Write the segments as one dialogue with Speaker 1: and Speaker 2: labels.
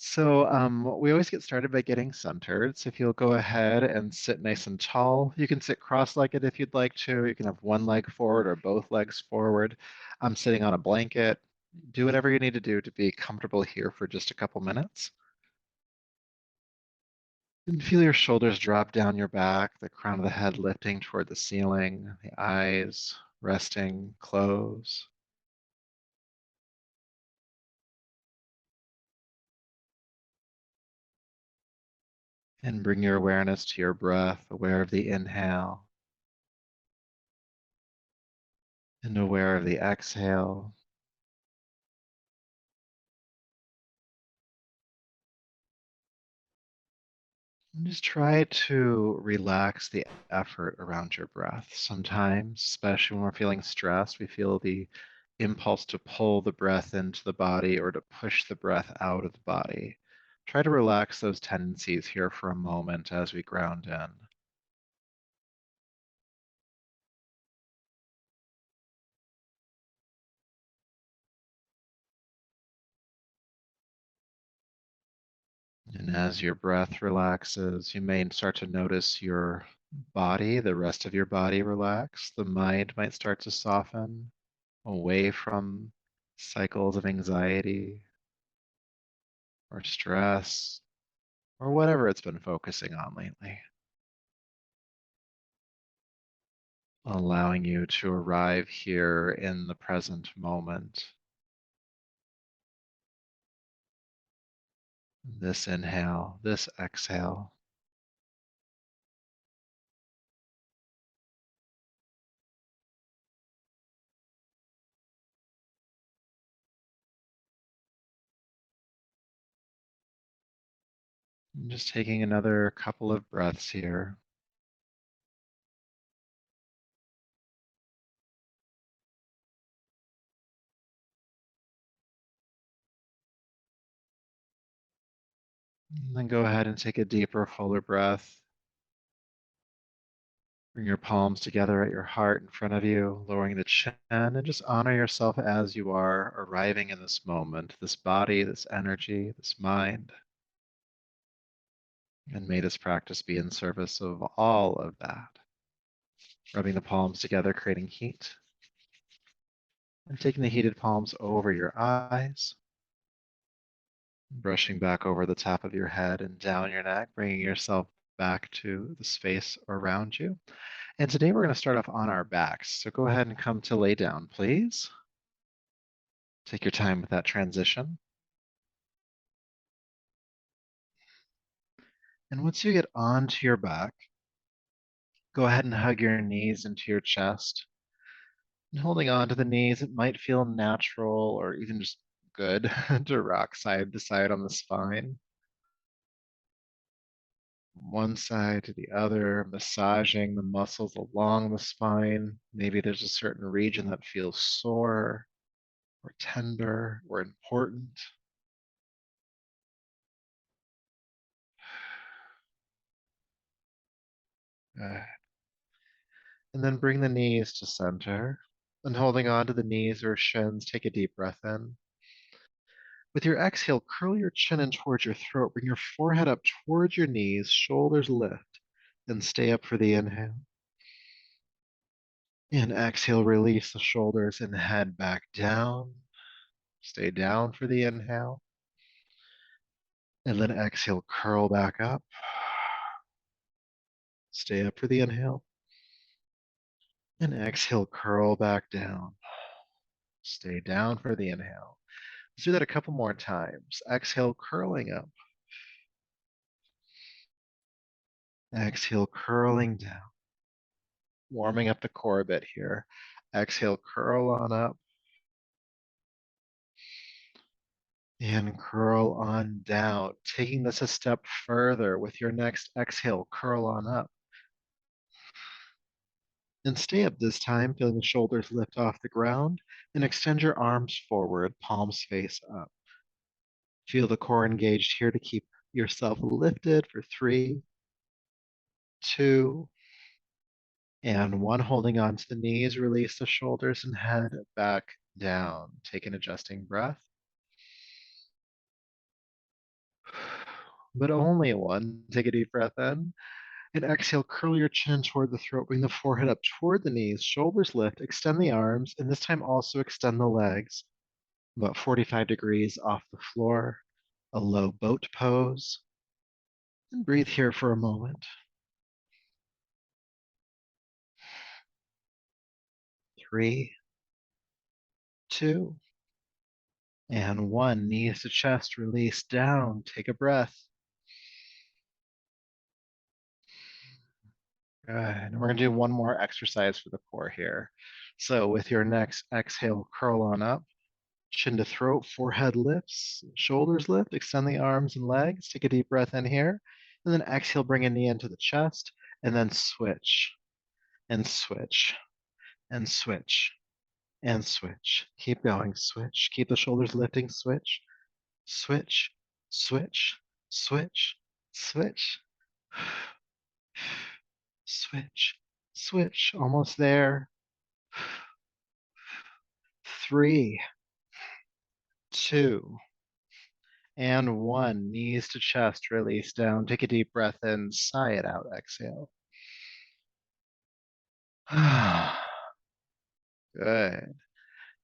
Speaker 1: We always get started by getting centered. So if you'll go ahead and sit nice and tall, you can sit cross-legged if you'd like to. You can have one leg forward or both legs forward. I'm sitting on a blanket. Do whatever you need to do to be comfortable here for just a couple minutes. And feel your shoulders drop down your back, the crown of the head lifting toward the ceiling, the eyes resting closed. And bring your awareness to your breath, aware of the inhale and aware of the exhale. And just try to relax the effort around your breath. Sometimes, especially when we're feeling stressed, we feel the impulse to pull the breath into the body or to push the breath out of the body. Try to relax those tendencies here for a moment as we ground in. And as your breath relaxes, you may start to notice your body, the rest of your body relax. The mind might start to soften away from cycles of anxiety or stress or whatever it's been focusing on lately, allowing you to arrive here in the present moment. This inhale, this exhale. And just taking another couple of breaths here. And then go ahead and take a deeper, fuller breath. Bring your palms together at your heart in front of you, lowering the chin, and just honor yourself as you are arriving in this moment, this body, this energy, this mind. And may this practice be in service of all of that. Rubbing the palms together, creating heat, and taking the heated palms over your eyes, brushing back over the top of your head and down your neck, bringing yourself back to the space around you. And today we're going to start off on our backs. So go ahead and come to lay down, please. Take your time with that transition. And once you get onto your back, go ahead and hug your knees into your chest. And holding on to the knees, it might feel natural or even just good to rock side to side on the spine, one side to the other, massaging the muscles along the spine. Maybe there's a certain region that feels sore or tender or important. Uh, and then bring the knees to center. And holding on to the knees or shins, take a deep breath in. With your exhale, curl your chin in towards your throat. Bring your forehead up towards your knees, shoulders lift, and stay up for the inhale. And exhale, release the shoulders and head back down. Stay down for the inhale. And then exhale, curl back up. Stay up for the inhale. And exhale, curl back down. Stay down for the inhale. Let's do that a couple more times. Exhale, curling up. Exhale, curling down. Warming up the core a bit here. Exhale, curl on up. And curl on down. Taking this a step further with your next exhale, curl on up. And stay up this time, feeling the shoulders lift off the ground, and extend your arms forward, palms face up. Feel the core engaged here to keep yourself lifted for 3, 2, and 1. Holding on to the knees, release the shoulders and head back down. Take an adjusting breath. but only one. Take a deep breath in. And exhale, curl your chin toward the throat, bring the forehead up toward the knees, shoulders lift, extend the arms, and this time also extend the legs. About 45 degrees off the floor, a low boat pose. And breathe here for a moment. 3, 2, and 1. Knees to chest, release down. Take a breath. Good. And we're going to do one more exercise for the core here. So with your next exhale, curl on up, chin to throat, forehead lifts, shoulders lift, extend the arms and legs. Take a deep breath in here. And then exhale, bring a knee into the chest, and then switch, and switch, and switch, and switch. Keep going, switch. Keep the shoulders lifting, switch, switch, switch, switch, switch, switch, switch. Almost there. 3, 2, and 1. Knees to chest, release down. Take a deep breath in, sigh it out, exhale. Good.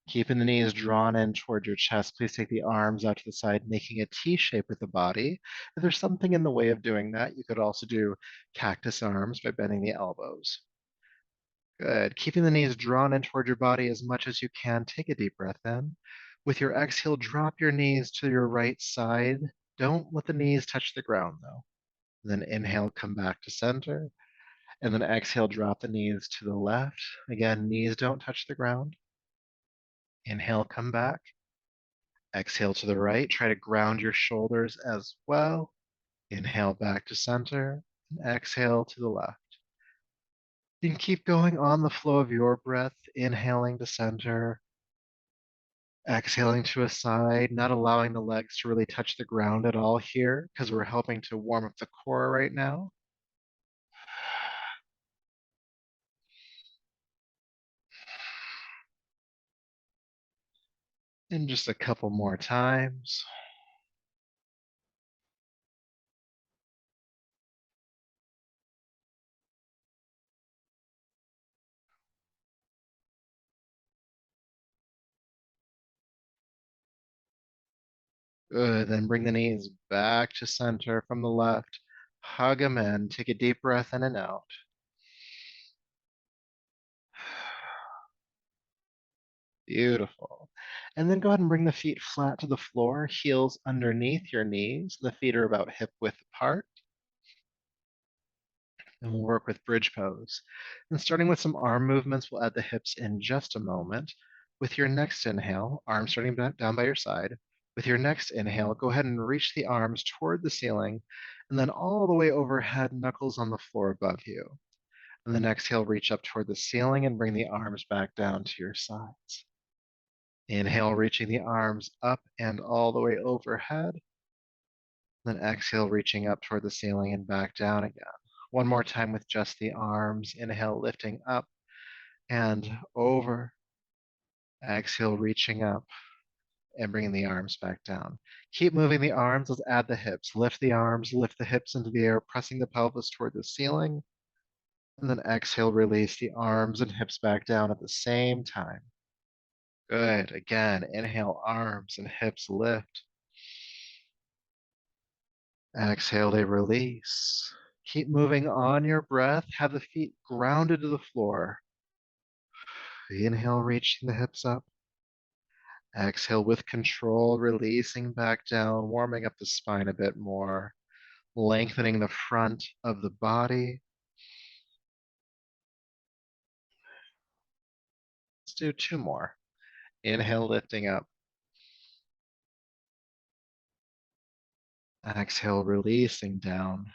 Speaker 1: Keeping the knees drawn in toward your chest, please take the arms out to the side, making a T shape with the body. If there's something in the way of doing that, you could also do cactus arms by bending the elbows. Good. Keeping the knees drawn in toward your body as much as you can. Take a deep breath in. With your exhale, drop your knees to your right side. Don't let the knees touch the ground, though. Then inhale, come back to center. And then exhale, drop the knees to the left. Again, knees don't touch the ground. Inhale, come back. Exhale to the right. Try to ground your shoulders as well. Inhale back to center. And exhale to the left. You can keep going on the flow of your breath, inhaling to center, exhaling to a side, not allowing the legs to really touch the ground at all here because we're helping to warm up the core right now. And just a couple more times. Good. Then bring the knees back to center from the left. Hug them in. Take a deep breath in and out. Beautiful. And then go ahead and bring the feet flat to the floor, heels underneath your knees. The feet are about hip width apart. And we'll work with bridge pose. And starting with some arm movements, we'll add the hips in just a moment. With your next inhale, arms starting down by your side. With your next inhale, go ahead and reach the arms toward the ceiling, and then all the way overhead, knuckles on the floor above you. And then exhale, reach up toward the ceiling and bring the arms back down to your sides. Inhale, reaching the arms up and all the way overhead. Then exhale, reaching up toward the ceiling and back down again. One more time with just the arms. Inhale, lifting up and over. Exhale, reaching up and bringing the arms back down. Keep moving the arms. Let's add the hips. Lift the arms, lift the hips into the air, pressing the pelvis toward the ceiling. And then exhale, release the arms and hips back down at the same time. Good. Again, inhale, arms and hips lift. Exhale, they release. Keep moving on your breath. Have the feet grounded to the floor. Inhale, reaching the hips up. Exhale with control, releasing back down, warming up the spine a bit more, lengthening the front of the body. Let's do 2 more. Inhale, lifting up. Exhale, releasing down.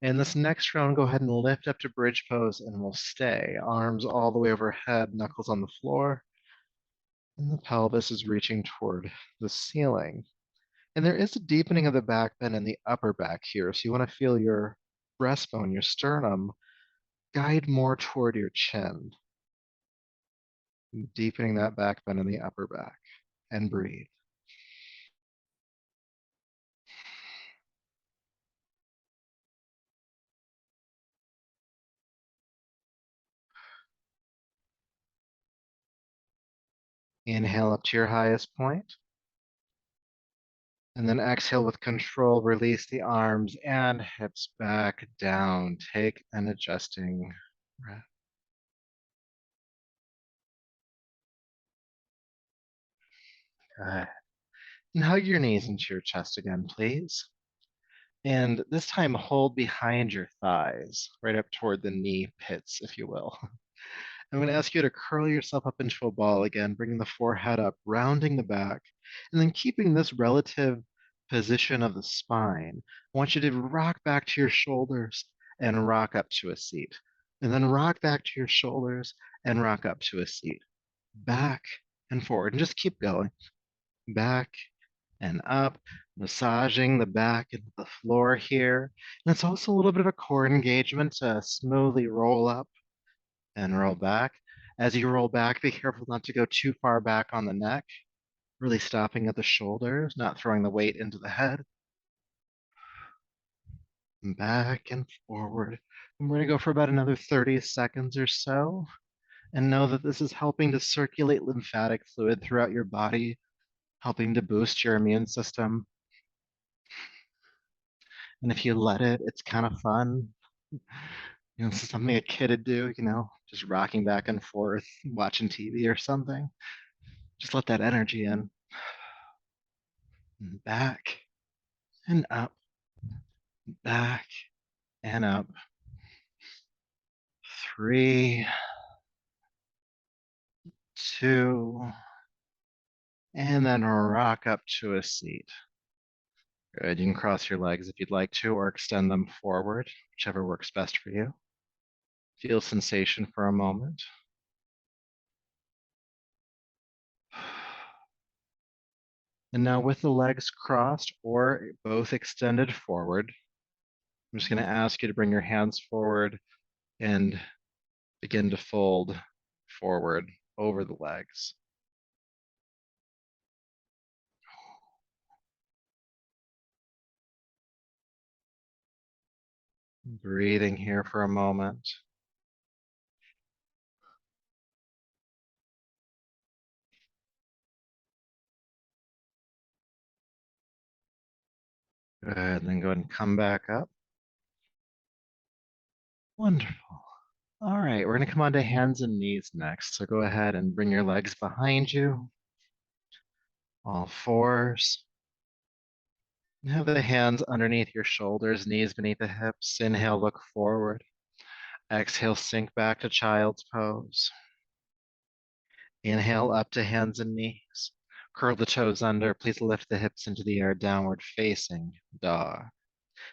Speaker 1: And this next round, go ahead and lift up to bridge pose and we'll stay. Arms all the way overhead, knuckles on the floor. And the pelvis is reaching toward the ceiling. And there is a deepening of the back bend in the upper back here. So you want to feel your breastbone, your sternum, guide more toward your chin. Deepening that back bend in the upper back. And breathe. Inhale up to your highest point. And then exhale with control, release the arms and hips back down. Take an adjusting breath. Good. And hug your knees into your chest again, please. And this time hold behind your thighs, right up toward the knee pits, if you will. I'm going to ask you to curl yourself up into a ball again, bringing the forehead up, rounding the back, and then keeping this relative position of the spine. I want you to rock back to your shoulders and rock up to a seat. And then rock back to your shoulders and rock up to a seat. Back and forward. And just keep going. Back and up, massaging the back into the floor here. And it's also a little bit of a core engagement to smoothly roll up and roll back. As you roll back, be careful not to go too far back on the neck, really stopping at the shoulders, not throwing the weight into the head. Back and forward. And we're going to go for about another 30 seconds or so. And know that this is helping to circulate lymphatic fluid throughout your body, helping to boost your immune system. And if you let it, it's kind of fun. This is something a kid would do, just rocking back and forth, watching TV or something. Just let that energy in. And back and up, back and up. 3, 2, and then rock up to a seat. Good. You can cross your legs if you'd like to, or extend them forward, whichever works best for you. Feel sensation for a moment. And now with the legs crossed or both extended forward, I'm just going to ask you to bring your hands forward and begin to fold forward over the legs. Breathing here for a moment. Good. And then go ahead and come back up. Wonderful. All right, we're going to come on to hands and knees next. So go ahead and bring your legs behind you, all fours. And have the hands underneath your shoulders, knees beneath the hips. Inhale, look forward. Exhale, sink back to child's pose. Inhale up to hands and knees. Curl the toes under. Please lift the hips into the air, downward facing dog.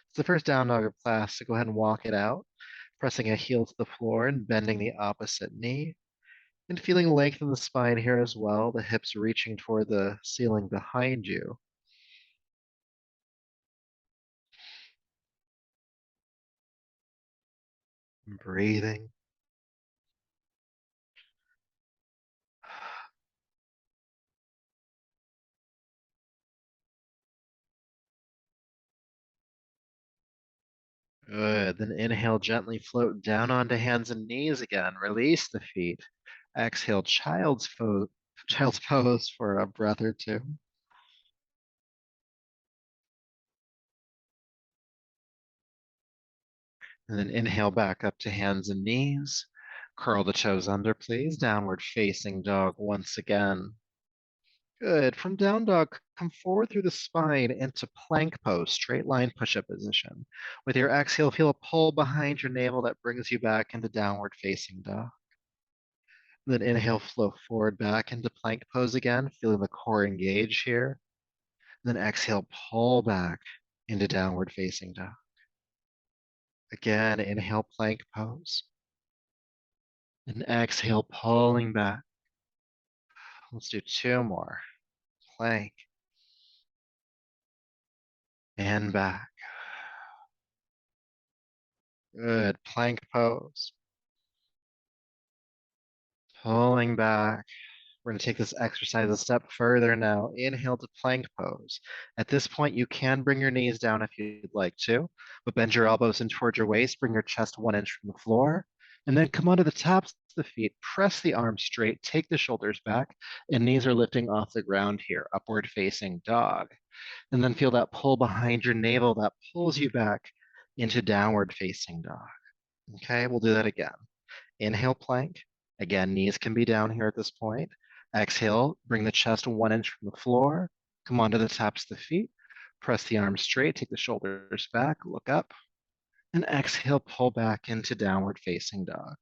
Speaker 1: It's the first down dog of class, so go ahead and walk it out, pressing a heel to the floor and bending the opposite knee. And feeling length in the spine here as well, the hips reaching toward the ceiling behind you. Breathing. Good. Then inhale, gently float down onto hands and knees again. Release the feet. Exhale, child's pose for a breath or two. And then inhale back up to hands and knees. Curl the toes under, please. Downward facing dog once again. Good. From down dog, come forward through the spine into plank pose, straight line push-up position. With your exhale, feel a pull behind your navel that brings you back into downward facing dog. Then inhale, flow forward back into plank pose again, feeling the core engage here. Then exhale, pull back into downward facing dog. Again, inhale, plank pose. And exhale, pulling back. Let's do 2 more. Plank. And back. Good. Plank pose. Pulling back. We're going to take this exercise a step further now. Inhale to plank pose. At this point, you can bring your knees down if you'd like to, but bend your elbows in towards your waist, bring your chest 1 inch from the floor, and then come onto the top the feet, press the arms straight, take the shoulders back, and knees are lifting off the ground here, upward facing dog. And then feel that pull behind your navel that pulls you back into downward facing dog. Okay, we'll do that again. Inhale, plank. Again, knees can be down here at this point. Exhale, bring the chest 1 inch from the floor. Come onto the tops of the feet. Press the arms straight, take the shoulders back, look up. And exhale, pull back into downward facing dog.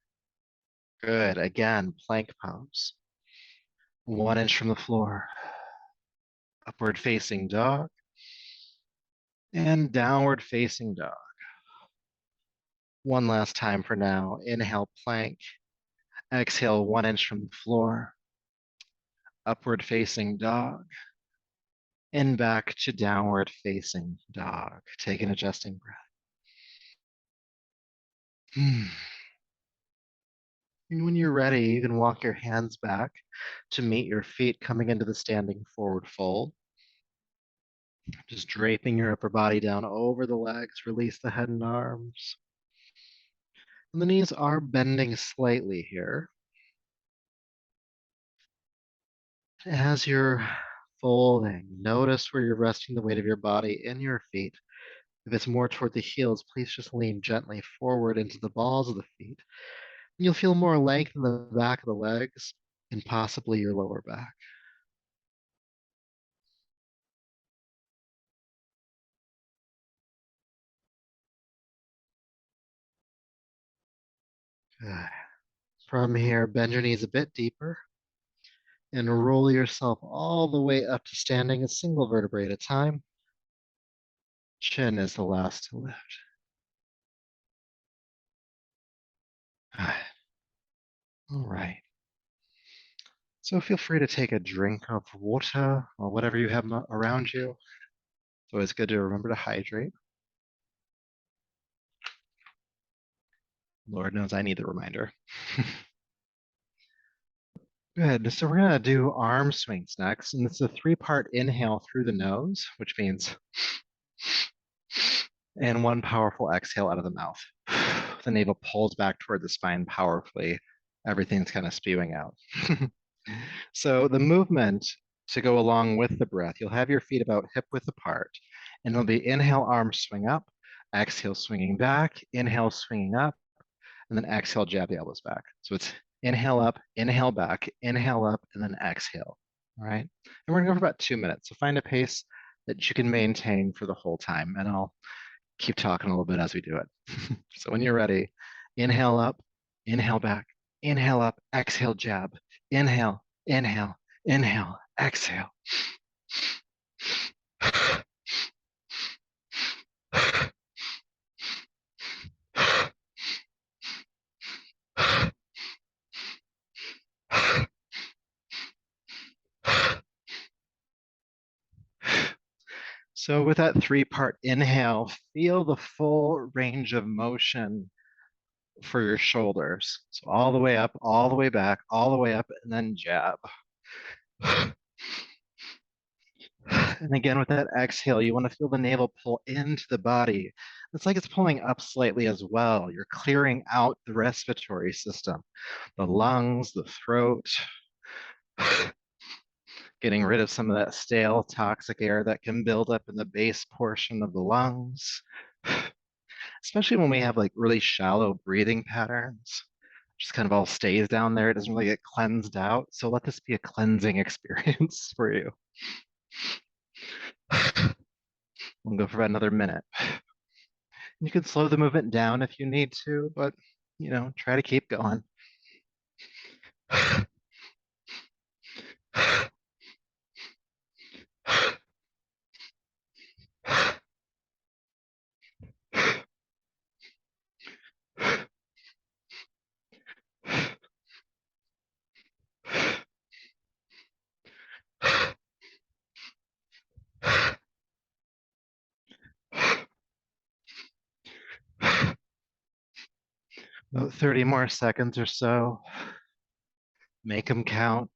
Speaker 1: Good. Again, plank pose. 1 inch from the floor. Upward facing dog. And downward facing dog. One last time for now. Inhale, plank. Exhale, 1 inch from the floor. Upward facing dog. And back to downward facing dog. Take an adjusting breath. And when you're ready, you can walk your hands back to meet your feet coming into the standing forward fold. Just draping your upper body down over the legs, release the head and arms. And the knees are bending slightly here. As you're folding, notice where you're resting the weight of your body in your feet. If it's more toward the heels, please just lean gently forward into the balls of the feet. You'll feel more length in the back of the legs and possibly your lower back. Good. From here, bend your knees a bit deeper and roll yourself all the way up to standing a single vertebrae at a time. Chin is the last to lift. Good. All right. So feel free to take a drink of water or whatever you have around you. So it's good to remember to hydrate. Lord knows I need the reminder. Good. So we're going to do arm swings next. And it's a 3-part inhale through the nose, which means, and 1 powerful exhale out of the mouth. The navel pulls back toward the spine powerfully. Everything's kind of spewing out. So the movement to go along with the breath, you'll have your feet about hip width apart. And it'll be inhale, arms swing up, exhale, swinging back, inhale, swinging up, and then exhale, jab the elbows back. So it's inhale up, inhale back, inhale up, and then exhale. All right. And we're gonna go for about 2 minutes. So find a pace that you can maintain for the whole time. And I'll keep talking a little bit as we do it. So when you're ready, inhale up, inhale back, inhale up, exhale, jab, inhale, inhale, inhale, exhale. So with that 3-part inhale, feel the full range of motion for your shoulders. So all the way up, all the way back, all the way up, and then jab. And again, with that exhale, you want to feel the navel pull into the body. It's like it's pulling up slightly as well. You're clearing out the respiratory system, the lungs, the throat, getting rid of some of that stale, toxic air that can build up in the base portion of the lungs, especially when we have like really shallow breathing patterns. Just kind of all stays down there. It doesn't really get cleansed out. So let this be a cleansing experience for you. We'll go for about another minute. You can slow the movement down if you need to, but try to keep going. About 30 more seconds or so. Make them count.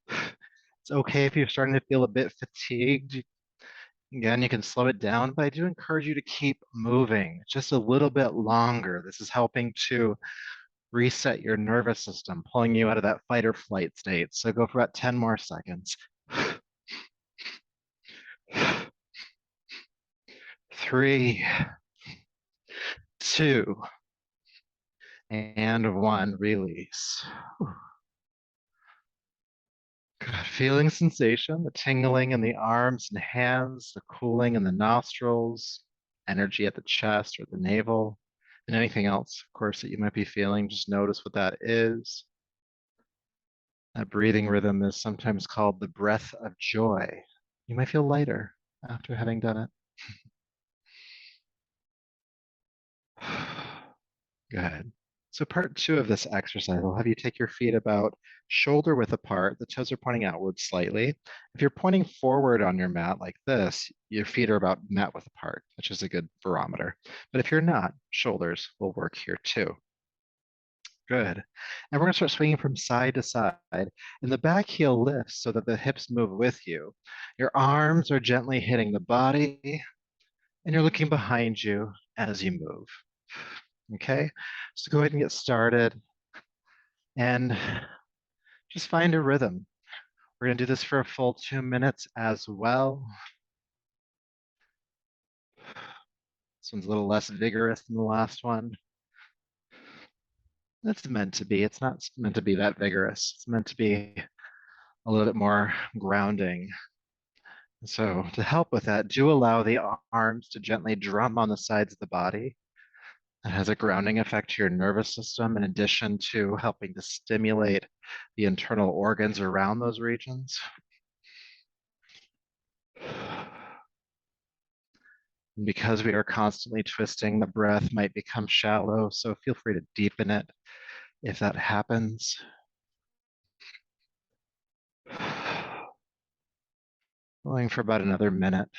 Speaker 1: It's okay if you're starting to feel a bit fatigued. Again, you can slow it down, but I do encourage you to keep moving just a little bit longer. This is helping to reset your nervous system, pulling you out of that fight or flight state. So go for about 10 more seconds. 3, 2, and 1. Release. Good. Feeling sensation, the tingling in the arms and hands, the cooling in the nostrils, energy at the chest or the navel, and anything else, of course, that you might be feeling. Just notice what that is. That breathing rhythm is sometimes called the breath of joy. You might feel lighter after having done it. Good. So part 2 of this exercise, I'll have you take your feet about shoulder width apart. The toes are pointing outward slightly. If you're pointing forward on your mat like this, your feet are about mat width apart, which is a good barometer. But if you're not, shoulders will work here too. Good. And we're going to start swinging from side to side. And the back heel lifts so that the hips move with you. Your arms are gently hitting the body, and you're looking behind you as you move. Okay, so go ahead and get started and just find a rhythm. We're going to do this for a full 2 minutes as well. This one's a little less vigorous than the last one. It's meant to be. It's not meant to be that vigorous. It's meant to be a little bit more grounding. So to help with that, do allow the arms to gently drum on the sides of the body. It has a grounding effect to your nervous system in addition to helping to stimulate the internal organs around those regions. And because we are constantly twisting, the breath might become shallow, so feel free to deepen it if that happens. Going for about another minute.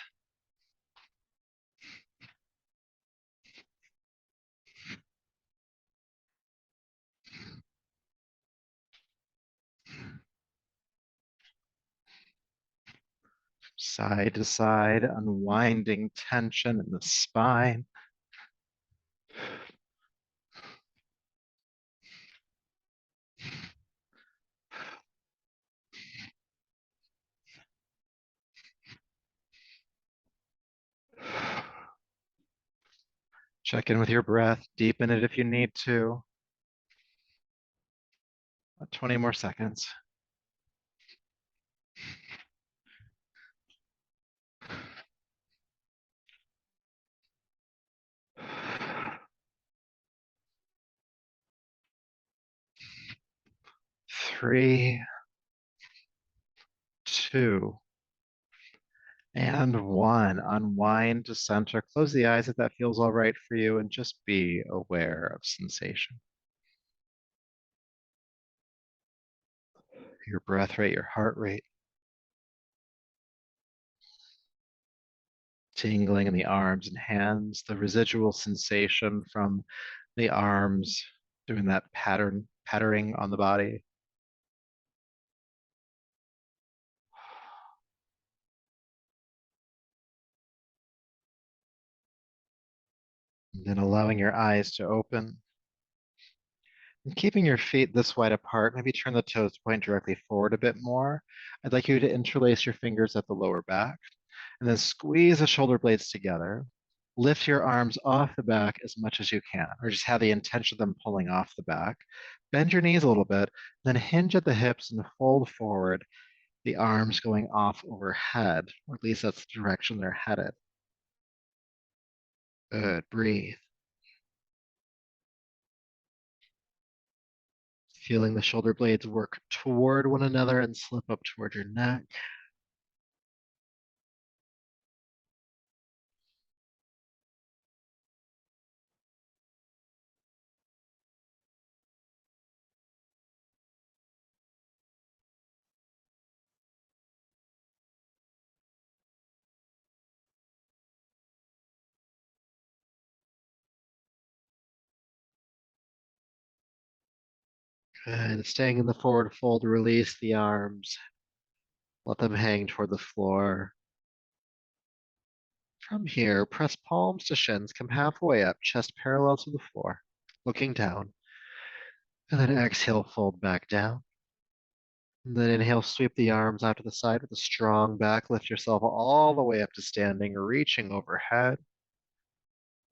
Speaker 1: Side to side, unwinding tension in the spine. Check in with your breath, deepen it if you need to. About 20 more seconds. 3, 2, and 1. Unwind to center. Close the eyes if that feels all right for you, and just be aware of sensation. Your breath rate, your heart rate. Tingling in the arms and hands, the residual sensation from the arms doing that patterning on the body. And then allowing your eyes to open. And keeping your feet this wide apart, maybe turn the toes to point directly forward a bit more. I'd like you to interlace your fingers at the lower back and then squeeze the shoulder blades together. Lift your arms off the back as much as you can, or just have the intention of them pulling off the back. Bend your knees a little bit, then hinge at the hips and fold forward, the arms going off overhead, or at least that's the direction they're headed. Good, breathe. Feeling the shoulder blades work toward one another and slip up toward your neck. Good. Staying in the forward fold, release the arms. Let them hang toward the floor. From here, press palms to shins, come halfway up, chest parallel to the floor, looking down. And then exhale, fold back down. And then inhale, sweep the arms out to the side with a strong back. Lift yourself all the way up to standing, reaching overhead.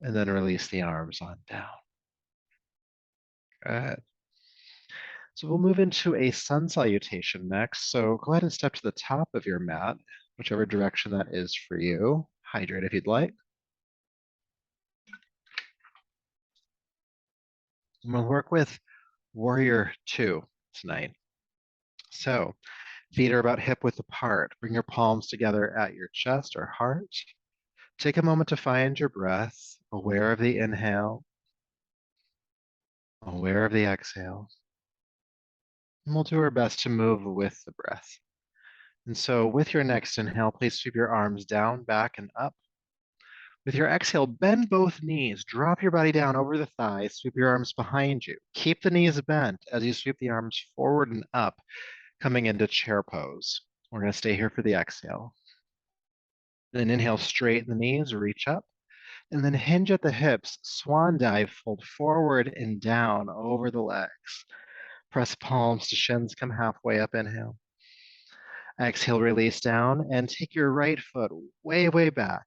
Speaker 1: And then release the arms on down. Good. So we'll move into a sun salutation next. So go ahead and step to the top of your mat, whichever direction that is for you. Hydrate if you'd like. And we'll work with Warrior 2 tonight. So feet are about hip width apart. Bring your palms together at your chest or heart. Take a moment to find your breath, aware of the inhale, aware of the exhale. And we'll do our best to move with the breath. And so with your next inhale, please sweep your arms down, back, and up. With your exhale, bend both knees, drop your body down over the thighs, sweep your arms behind you. Keep the knees bent as you sweep the arms forward and up, coming into chair pose. We're going to stay here for the exhale. Then inhale, straighten the knees, reach up, and then hinge at the hips, swan dive, fold forward and down over the legs. Press palms to shins, come halfway up, inhale. Exhale, release down, and take your right foot way, way back.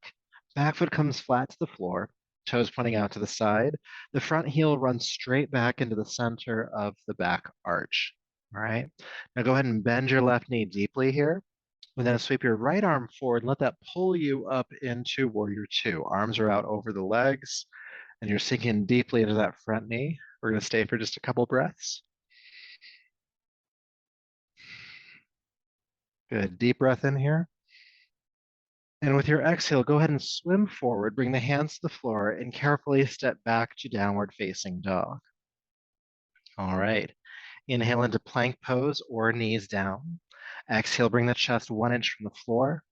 Speaker 1: Back foot comes flat to the floor, toes pointing out to the side. The front heel runs straight back into the center of the back arch. All right. Now go ahead and bend your left knee deeply here. And then sweep your right arm forward and let that pull you up into Warrior 2. Arms are out over the legs, and you're sinking deeply into that front knee. We're going to stay for just a couple breaths. Good. Deep breath in here. And with your exhale, go ahead and swim forward. Bring the hands to the floor and carefully step back to downward facing dog. All right. Inhale into plank pose or knees down. Exhale, bring the chest 1 inch from the floor.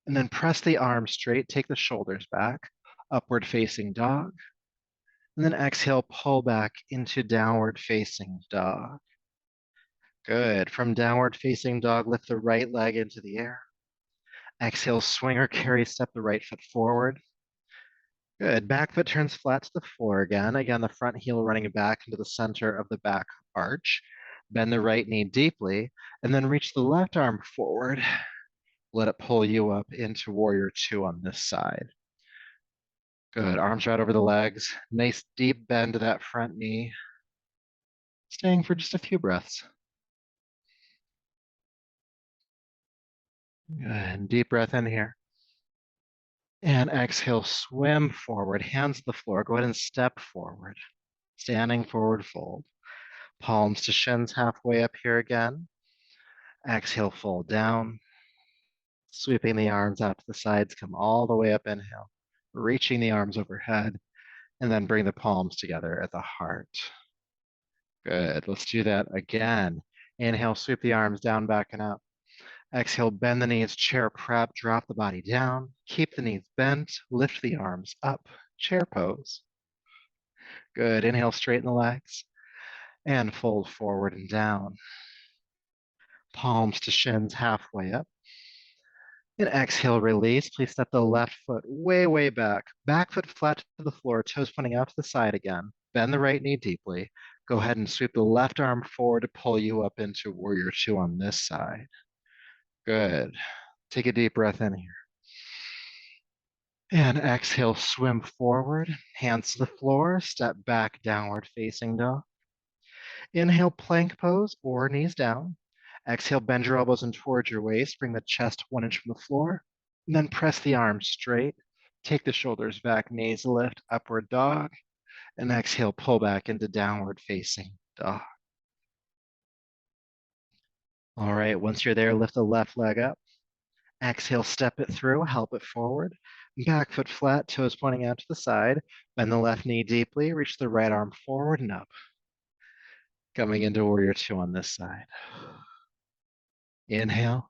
Speaker 1: And then press the arms straight, take the shoulders back, upward facing dog. And then exhale, pull back into downward facing dog. Good. From downward facing dog, lift the right leg into the air. Exhale, swing or carry, step the right foot forward. Good. Back foot turns flat to the floor again. Again, the front heel running back into the center of the back arch. Bend the right knee deeply, and then reach the left arm forward. Let it pull you up into Warrior 2 on this side. Good. Arms right over the legs. Nice deep bend to that front knee. Staying for just a few breaths. Good. Deep breath in here. And exhale, swim forward, hands to the floor. Go ahead and step forward. Standing forward fold. Palms to shins halfway up here again. Exhale, fold down. Sweeping the arms out to the sides, come all the way up, inhale. Reaching the arms overhead, and then bring the palms together at the heart. Good, let's do that again. Inhale, sweep the arms down, back and up. Exhale, bend the knees, chair prep, drop the body down. Keep the knees bent, lift the arms up, chair pose. Good, inhale, straighten the legs, and fold forward and down. Palms to shins halfway up. And exhale, release. Please step the left foot way, way back. Back foot flat to the floor, toes pointing out to the side again. Bend the right knee deeply. Go ahead and sweep the left arm forward to pull you up into Warrior 2 on this side. Good. Take a deep breath in here. And exhale, swim forward. Hands to the floor, step back, downward facing dog. Inhale, plank pose or knees down. Exhale, bend your elbows in towards your waist. Bring the chest 1 inch from the floor. And then press the arms straight. Take the shoulders back, knees lift, upward dog. And exhale, pull back into downward facing dog. All right, once you're there, lift the left leg up. Exhale, step it through, help it forward. Back foot flat, toes pointing out to the side. Bend the left knee deeply, reach the right arm forward and up. Coming into Warrior 2 on this side. Inhale.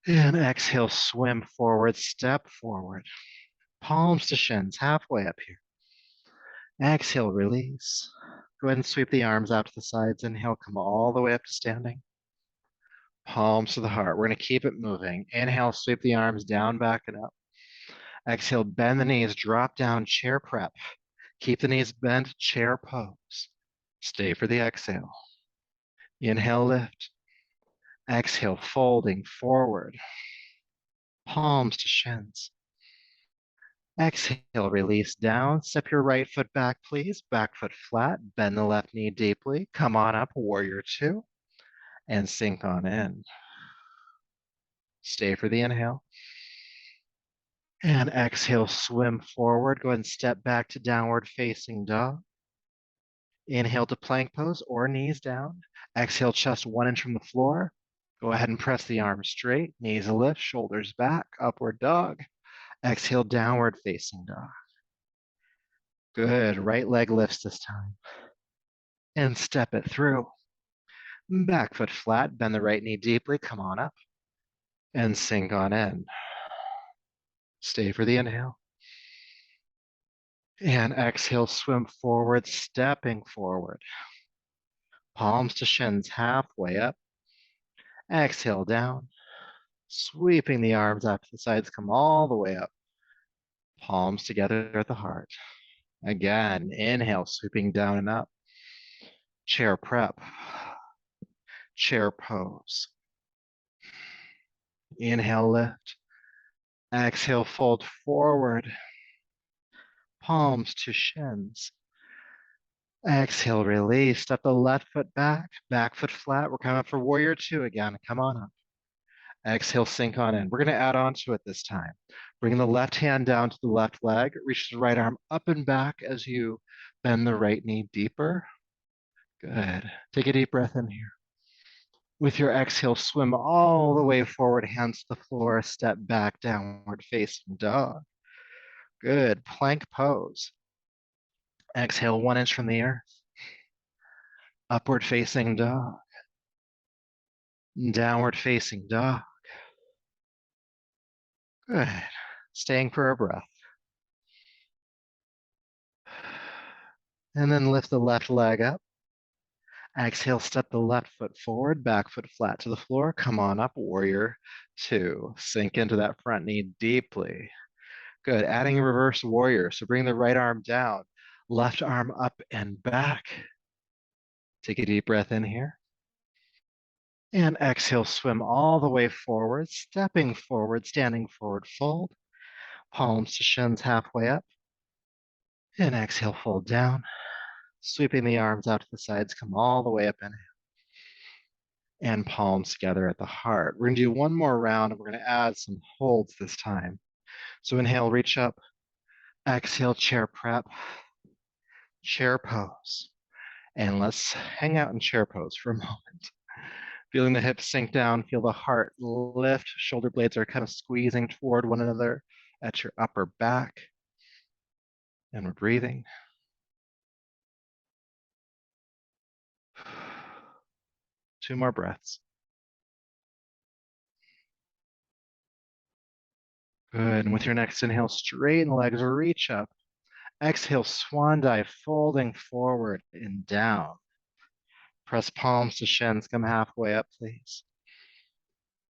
Speaker 1: And exhale, swim forward, step forward. Palms to shins, halfway up here. Exhale, release. Go ahead and sweep the arms out to the sides. Inhale, come all the way up to standing. Palms to the heart. We're going to keep it moving. Inhale, sweep the arms down, back, and up. Exhale, bend the knees, drop down, chair prep. Keep the knees bent, chair pose. Stay for the exhale. Inhale, lift. Exhale, folding forward. Palms to shins. Exhale, release down. Step your right foot back, please. Back foot flat. Bend the left knee deeply. Come on up, warrior two, and sink on in. Stay for the inhale. And exhale, swim forward. Go ahead and step back to downward facing dog. Inhale to plank pose or knees down. Exhale, chest 1 inch from the floor. Go ahead and press the arms straight. Knees lift, shoulders back, upward dog. Exhale, downward facing dog. Good. Right leg lifts this time. And step it through. Back foot flat. Bend the right knee deeply. Come on up. And sink on in. Stay for the inhale. And exhale, swim forward, stepping forward. Palms to shins, halfway up. Exhale, down. Sweeping the arms out to the sides, come all the way up. Palms together at the heart. Again, inhale, sweeping down and up. Chair prep. Chair pose. Inhale, lift. Exhale, fold forward. Palms to shins. Exhale, release. Step the left foot back foot flat. We're coming up for warrior two again. Come on up. Exhale, sink on in. We're going to add on to it this time. Bring the left hand down to the left leg. Reach the right arm up and back as you bend the right knee deeper. Good. Take a deep breath in here. With your exhale, swim all the way forward, hands to the floor, step back, downward facing dog. Good. Plank pose. Exhale 1 inch from the earth. Upward facing dog. Downward facing dog. Good. Staying for a breath. And then lift the left leg up. Exhale, step the left foot forward, back foot flat to the floor. Come on up, warrior two. Sink into that front knee deeply. Good. Adding a reverse warrior. So bring the right arm down, left arm up and back. Take a deep breath in here. And exhale, swim all the way forward, stepping forward, standing forward, fold. Palms to shins halfway up. And exhale, fold down. Sweeping the arms out to the sides, come all the way up in. And palms together at the heart. We're going to do one more round, and we're going to add some holds this time. So inhale, reach up. Exhale, chair prep. Chair pose. And let's hang out in chair pose for a moment. Feeling the hips sink down, feel the heart lift. Shoulder blades are kind of squeezing toward one another at your upper back. And we're breathing. Two more breaths. Good. And with your next inhale, straighten the legs, reach up. Exhale, swan dive, folding forward and down. Press palms to shins, come halfway up, please.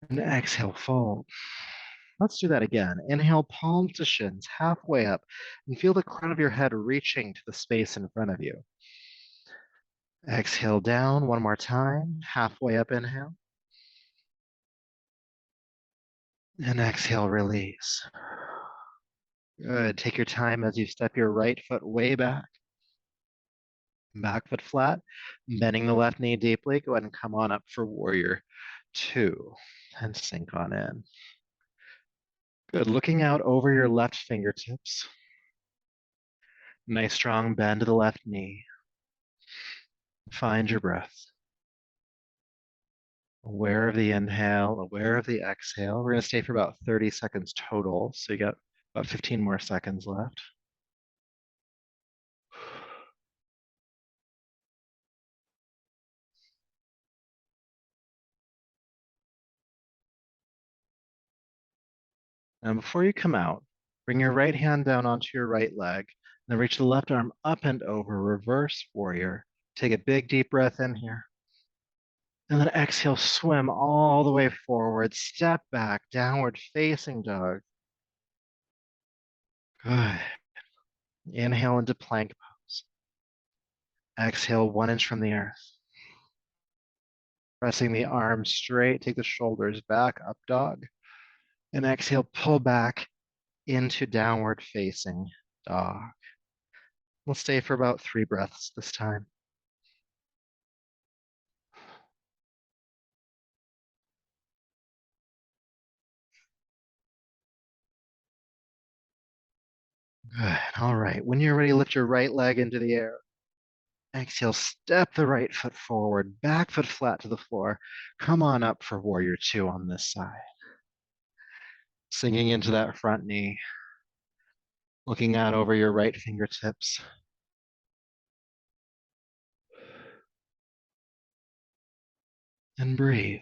Speaker 1: And exhale, fold. Let's do that again. Inhale, palms to shins, halfway up, and feel the crown of your head reaching to the space in front of you. Exhale down one more time, halfway up, inhale. And exhale, release. Good. Take your time as you step your right foot way back. Back foot flat, bending the left knee deeply. Go ahead and come on up for warrior two and sink on in. Good. Looking out over your left fingertips. Nice strong bend to the left knee. Find your breath. Aware of the inhale, aware of the exhale. We're going to stay for about 30 seconds total. So you got about 15 more seconds left. And before you come out, bring your right hand down onto your right leg. Then reach the left arm up and over, reverse warrior. Take a big deep breath in here. And then exhale, swim all the way forward, step back, downward facing dog. Good. Inhale into plank pose. Exhale 1 inch from the earth. Pressing the arms straight, take the shoulders back, up dog. And exhale, pull back into downward facing dog. We'll stay for about 3 breaths this time. Good. All right. When you're ready, lift your right leg into the air. Exhale, step the right foot forward, back foot flat to the floor. Come on up for warrior two on this side. Sinking into that front knee, looking out over your right fingertips. And breathe.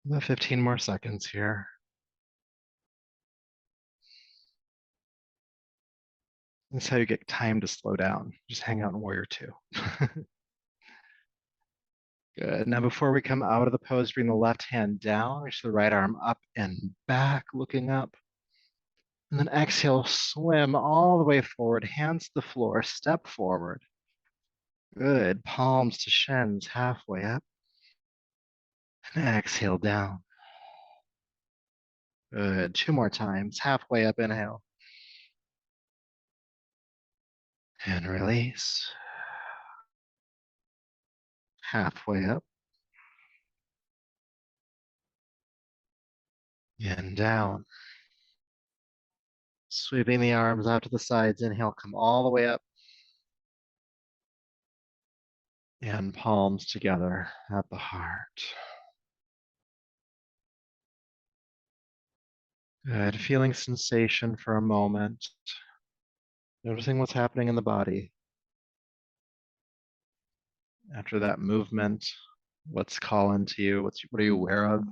Speaker 1: About 15 more seconds here. That's how you get time to slow down. Just hang out in warrior two. Good. Now, before we come out of the pose, bring the left hand down, reach the right arm up and back, looking up. And then exhale, swim all the way forward, hands to the floor, step forward. Good. Palms to shins, halfway up. And exhale down. Good. 2 more times, halfway up, inhale. And release. Halfway up. And down. Sweeping the arms out to the sides, inhale, come all the way up. And palms together at the heart. Good. Feeling sensation for a moment. Noticing what's happening in the body. After that movement, what's calling to you? What are you aware of?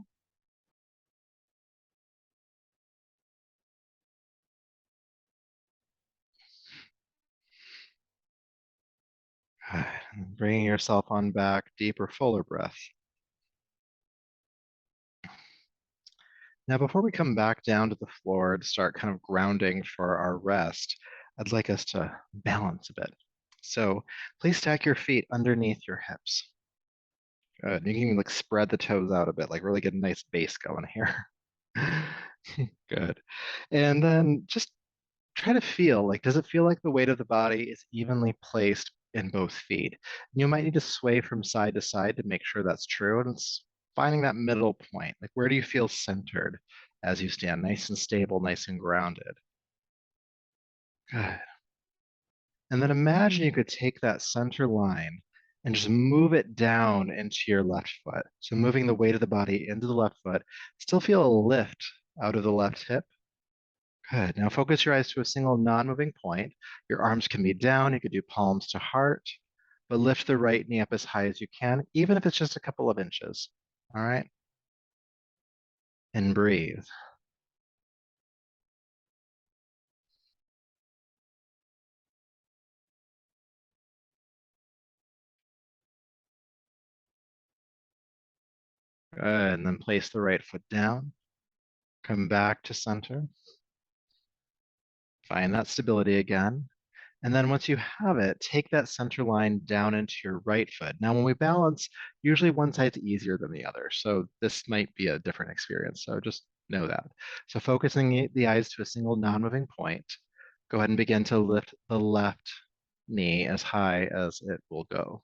Speaker 1: Good. Bringing yourself on back, deeper, fuller breath. Now, before we come back down to the floor to start kind of grounding for our rest, I'd like us to balance a bit. So please stack your feet underneath your hips. Good. You can even like spread the toes out a bit, like really get a nice base going here. Good. And then just try to feel like, does it feel like the weight of the body is evenly placed in both feet? You might need to sway from side to side to make sure that's true. And it's finding that middle point. Like, where do you feel centered as you stand? Nice and stable, nice and grounded. Good. And then imagine you could take that center line and just move it down into your left foot. So moving the weight of the body into the left foot. Still feel a lift out of the left hip. Good. Now focus your eyes to a single non-moving point. Your arms can be down. You could do palms to heart, but lift the right knee up as high as you can, even if it's just a couple of inches. All right. And breathe. Good. And then place the right foot down. Come back to center. Find that stability again. And then once you have it, take that center line down into your right foot. Now, when we balance, usually one side's easier than the other. So this might be a different experience. So just know that. So focusing the eyes to a single non-moving point, go ahead and begin to lift the left knee as high as it will go.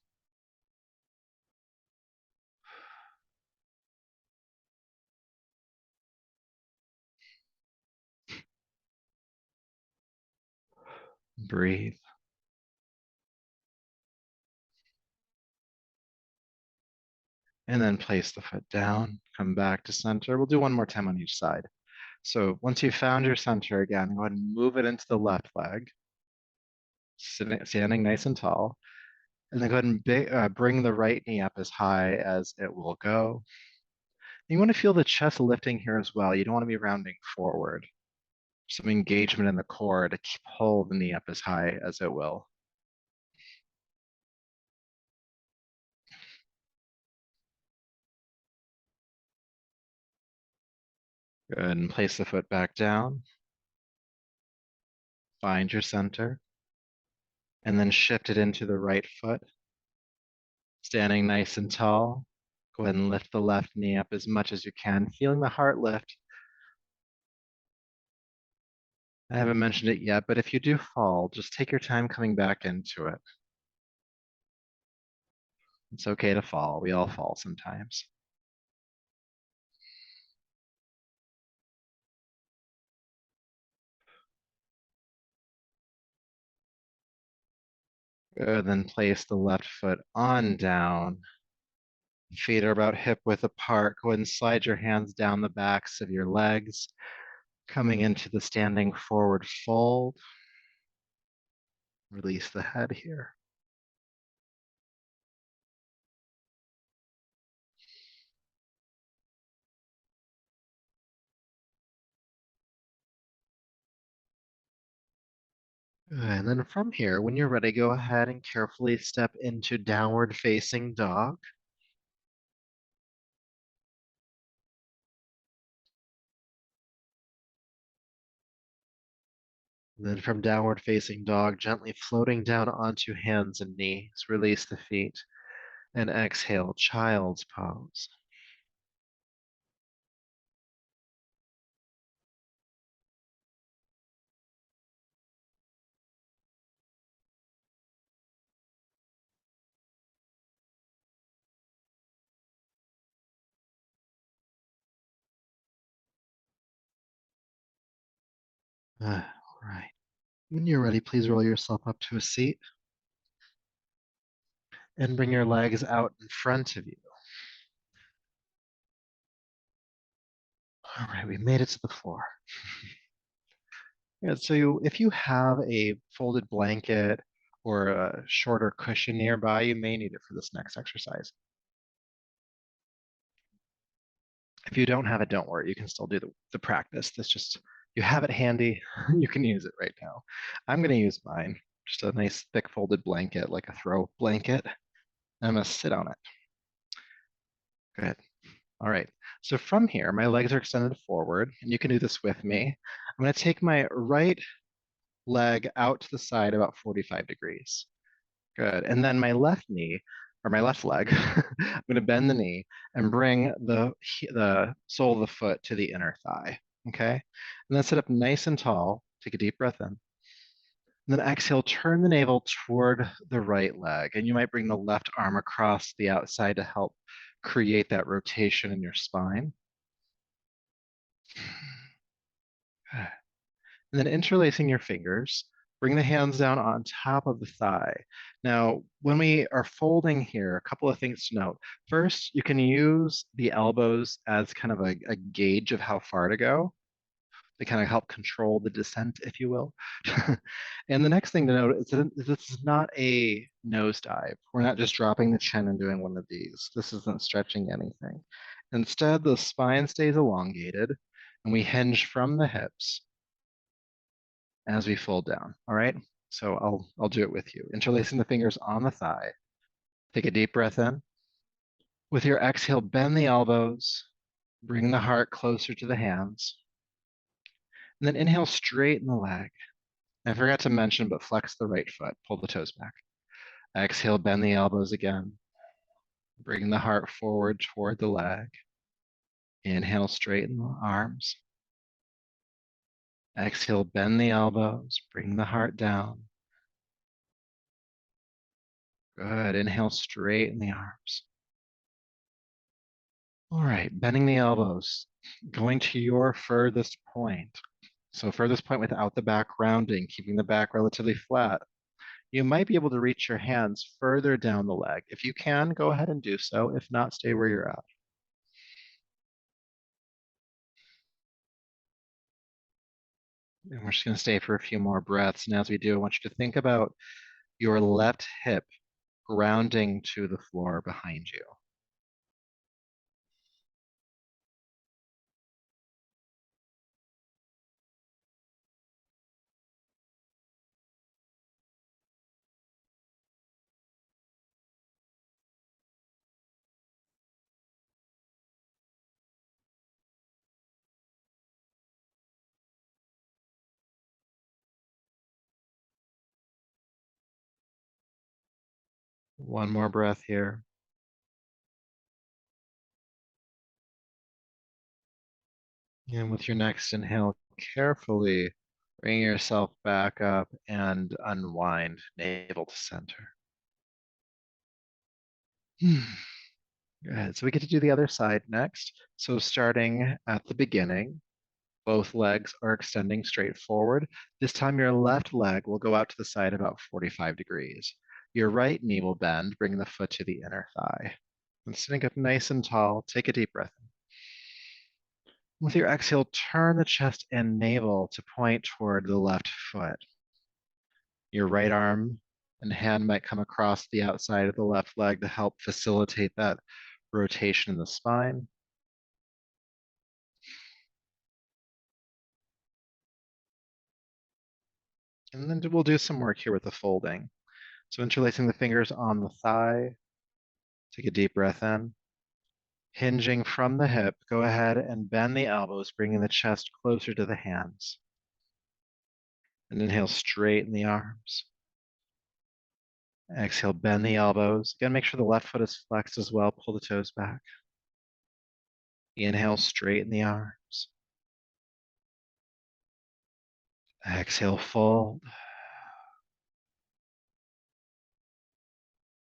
Speaker 1: Breathe. And then place the foot down, come back to center. We'll do one more time on each side. So once you've found your center again, go ahead and move it into the left leg, standing nice and tall. And then go ahead and bring the right knee up as high as it will go. You want to feel the chest lifting here as well. You don't want to be rounding forward. Some engagement in the core to pull the knee up as high as it will. Good, and place the foot back down. Find your center and then shift it into the right foot. Standing nice and tall. Go ahead and lift the left knee up as much as you can, feeling the heart lift. I haven't mentioned it yet, but if you do fall, just take your time coming back into it. It's okay to fall. We all fall sometimes. Good, then place the left foot on down. Feet are about hip width apart. Go ahead and slide your hands down the backs of your legs, coming into the standing forward fold. Release the head here. Good. And then from here, when you're ready, go ahead and carefully step into downward facing dog. Then from downward facing dog, gently floating down onto hands and knees, release the feet and exhale, child's pose. All right. When you're ready, please roll yourself up to a seat and bring your legs out in front of you. All right, we made it to the floor. Yeah, so if you have a folded blanket or a shorter cushion nearby, you may need it for this next exercise. If you don't have it, don't worry. You can still do the practice. This just, you have it handy. You can use it right now. I'm going to use mine. Just a nice thick folded blanket, like a throw blanket. I'm going to sit on it. Good. All right. So from here, my legs are extended forward, and you can do this with me. I'm going to take my right leg out to the side about 45 degrees. Good. And then my left knee, or my left leg, I'm going to bend the knee and bring the sole of the foot to the inner thigh. Okay. And then sit up nice and tall. Take a deep breath in. And then exhale, turn the navel toward the right leg. And you might bring the left arm across the outside to help create that rotation in your spine. And then interlacing your fingers, bring the hands down on top of the thigh. Now, when we are folding here, a couple of things to note. First, you can use the elbows as kind of a gauge of how far to go. They kind of help control the descent, if you will. And the next thing to note is that this is not a nosedive. We're not just dropping the chin and doing one of these. This isn't stretching anything. Instead, the spine stays elongated, and we hinge from the hips as we fold down. All right. So I'll do it with you. Interlacing the fingers on the thigh. Take a deep breath in. With your exhale, bend the elbows, bring the heart closer to the hands. And then inhale, straighten the leg. I forgot to mention, but flex the right foot. Pull the toes back. Exhale, bend the elbows again. Bring the heart forward toward the leg. Inhale, straighten the arms. Exhale, bend the elbows. Bring the heart down. Good. Inhale, straighten the arms. All right, bending the elbows, going to your furthest point. So furthest point without the back rounding, keeping the back relatively flat. You might be able to reach your hands further down the leg. If you can, go ahead and do so. If not, stay where you're at. And we're just going to stay for a few more breaths. And as we do, I want you to think about your left hip grounding to the floor behind you. One more breath here. And with your next inhale, carefully bring yourself back up and unwind, navel to center. Good. So we get to do the other side next. So starting at the beginning, both legs are extending straight forward. This time your left leg will go out to the side about 45 degrees. Your right knee will bend, bringing the foot to the inner thigh. And sitting up nice and tall, take a deep breath. With your exhale, turn the chest and navel to point toward the left foot. Your right arm and hand might come across the outside of the left leg to help facilitate that rotation in the spine. And then we'll do some work here with the folding. So interlacing the fingers on the thigh, take a deep breath in. Hinging from the hip, go ahead and bend the elbows, bringing the chest closer to the hands. And inhale, straighten the arms. Exhale, bend the elbows. Again, make sure the left foot is flexed as well. Pull the toes back. Inhale, straighten the arms. Exhale, fold.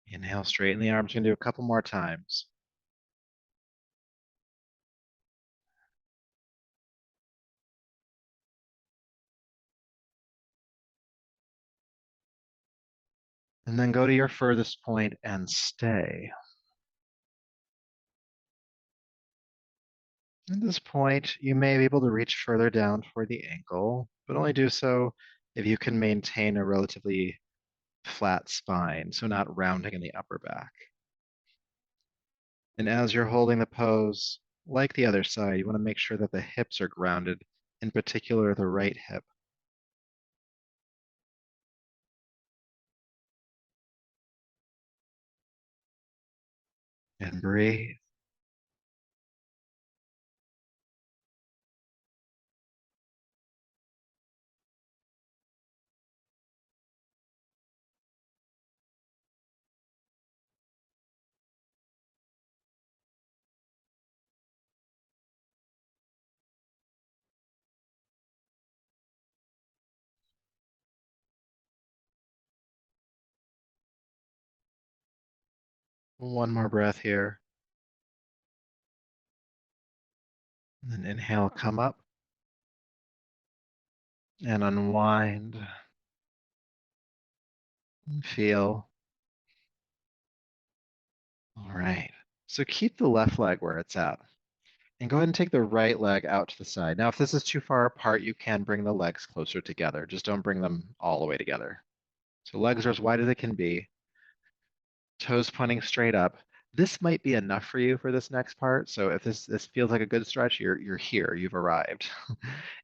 Speaker 1: Inhale, straighten the arms. We're going to do a couple more times. And then go to your furthest point and stay. At this point, you may be able to reach further down toward the ankle, but only do so if you can maintain a relatively flat spine, so not rounding in the upper back. And as you're holding the pose, like the other side, you want to make sure that the hips are grounded, in particular the right hip. And breathe. One more breath here. And then inhale, come up and unwind. And feel. All right. So keep the left leg where it's at. And go ahead and take the right leg out to the side. Now, if this is too far apart, you can bring the legs closer together. Just don't bring them all the way together. So legs are as wide as they can be, toes pointing straight up. This might be enough for you for this next part. So if this feels like a good stretch, you're here, you've arrived.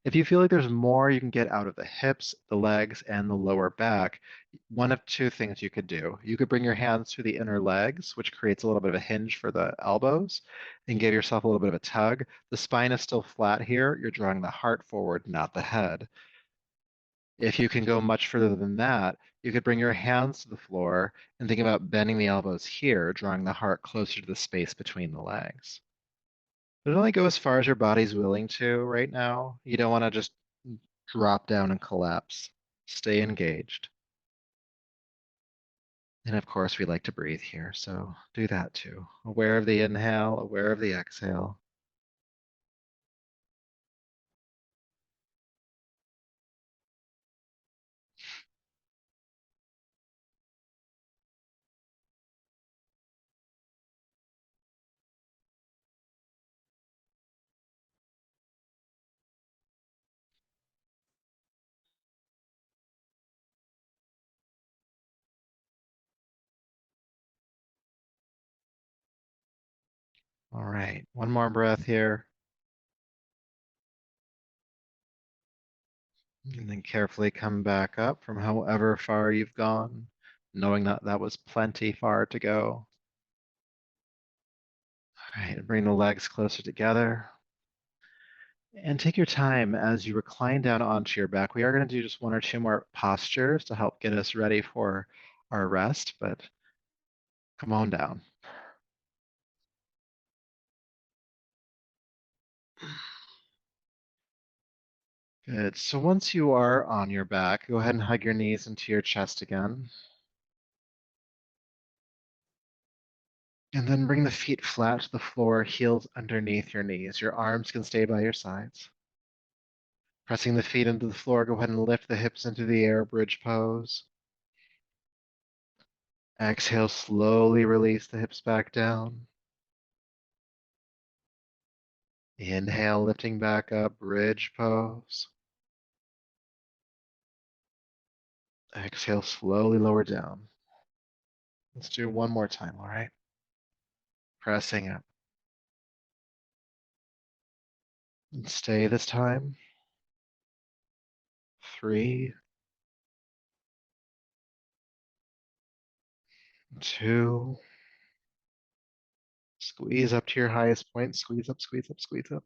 Speaker 1: If you feel like there's more you can get out of the hips, the legs, and the lower back, one of two things you could do. You could bring your hands to the inner legs, which creates a little bit of a hinge for the elbows, and give yourself a little bit of a tug. The spine is still flat here. You're drawing the heart forward, not the head. If you can go much further than that, you could bring your hands to the floor and think about bending the elbows here, drawing the heart closer to the space between the legs. But only go as far as your body's willing to right now. You don't want to just drop down and collapse. Stay engaged. And of course, we like to breathe here, so do that too. Aware of the inhale, aware of the exhale. All right, one more breath here. And then carefully come back up from however far you've gone, knowing that that was plenty far to go. All right, bring the legs closer together. And take your time as you recline down onto your back. We are going to do just one or two more postures to help get us ready for our rest, but Come on down. Good. So once you are on your back, go ahead and hug your knees into your chest again. And then bring the feet flat to the floor, heels underneath your knees. Your arms can stay by your sides. Pressing the feet into the floor, go ahead and lift the hips into the air, bridge pose. Exhale, slowly release the hips back down. Inhale, lifting back up, bridge pose. Exhale, slowly lower down. Let's do one more time, all right? Pressing up. And stay this time. 3, 2, squeeze up to your highest point. Squeeze up, squeeze up, squeeze up.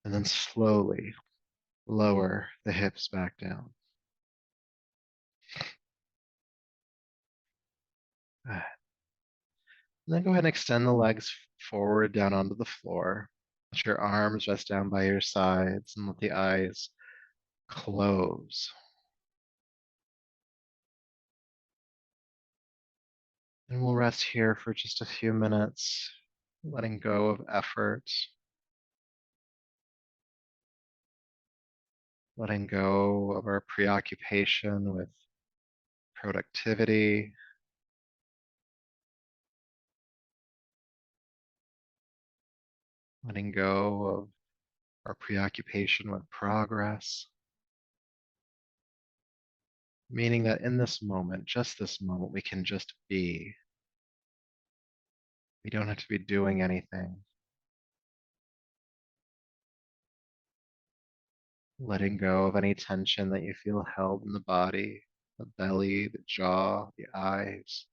Speaker 1: And then slowly lower the hips back down. And then go ahead and extend the legs forward down onto the floor. Let your arms rest down by your sides and let the eyes close. And we'll rest here for just a few minutes, letting go of effort, letting go of our preoccupation with productivity, letting go of our preoccupation with progress, meaning that in this moment, just this moment, we can just be. We don't have to be doing anything. Letting go of any tension that you feel held in the body, the belly, the jaw, the eyes.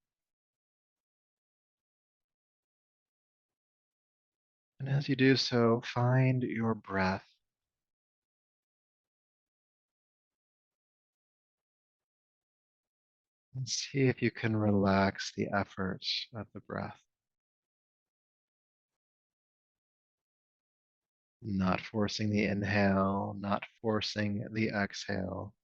Speaker 1: And as you do so, find your breath. And see if you can relax the effort of the breath, not forcing the inhale, not forcing the exhale,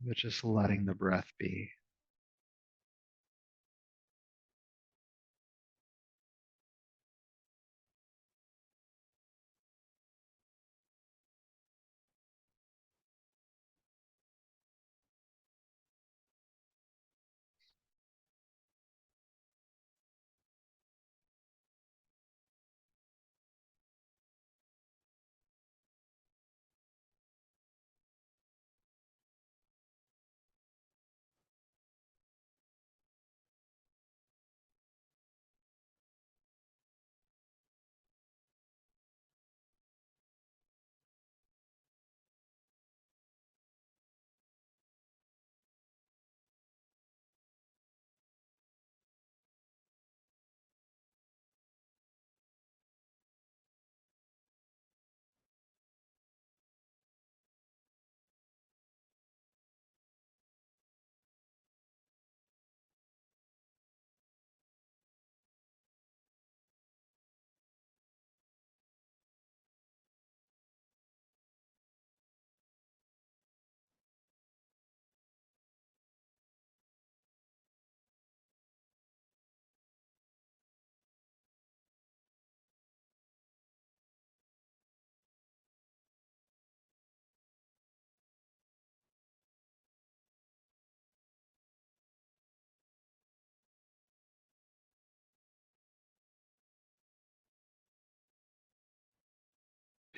Speaker 1: but just letting the breath be.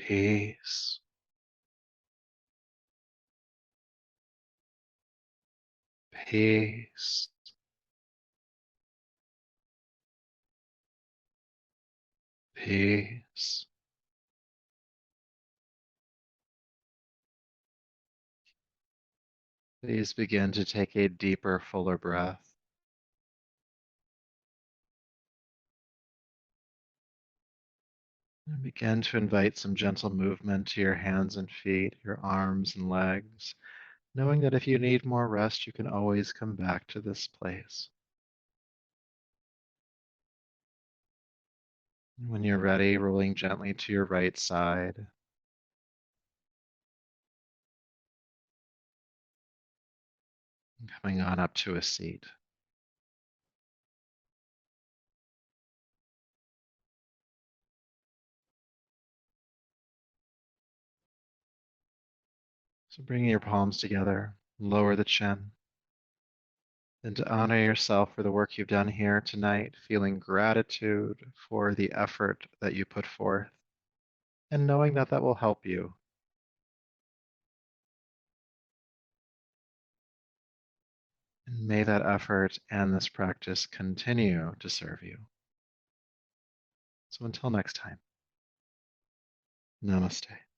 Speaker 1: Peace, peace, peace. Please begin to take a deeper, fuller breath. And begin to invite some gentle movement to your hands and feet, your arms and legs, knowing that if you need more rest, you can always come back to this place. When you're ready, rolling gently to your right side, coming on up to a seat. So bringing your palms together, lower the chin, and to honor yourself for the work you've done here tonight, feeling gratitude for the effort that you put forth, and knowing that that will help you. And may that effort and this practice continue to serve you. So until next time, namaste.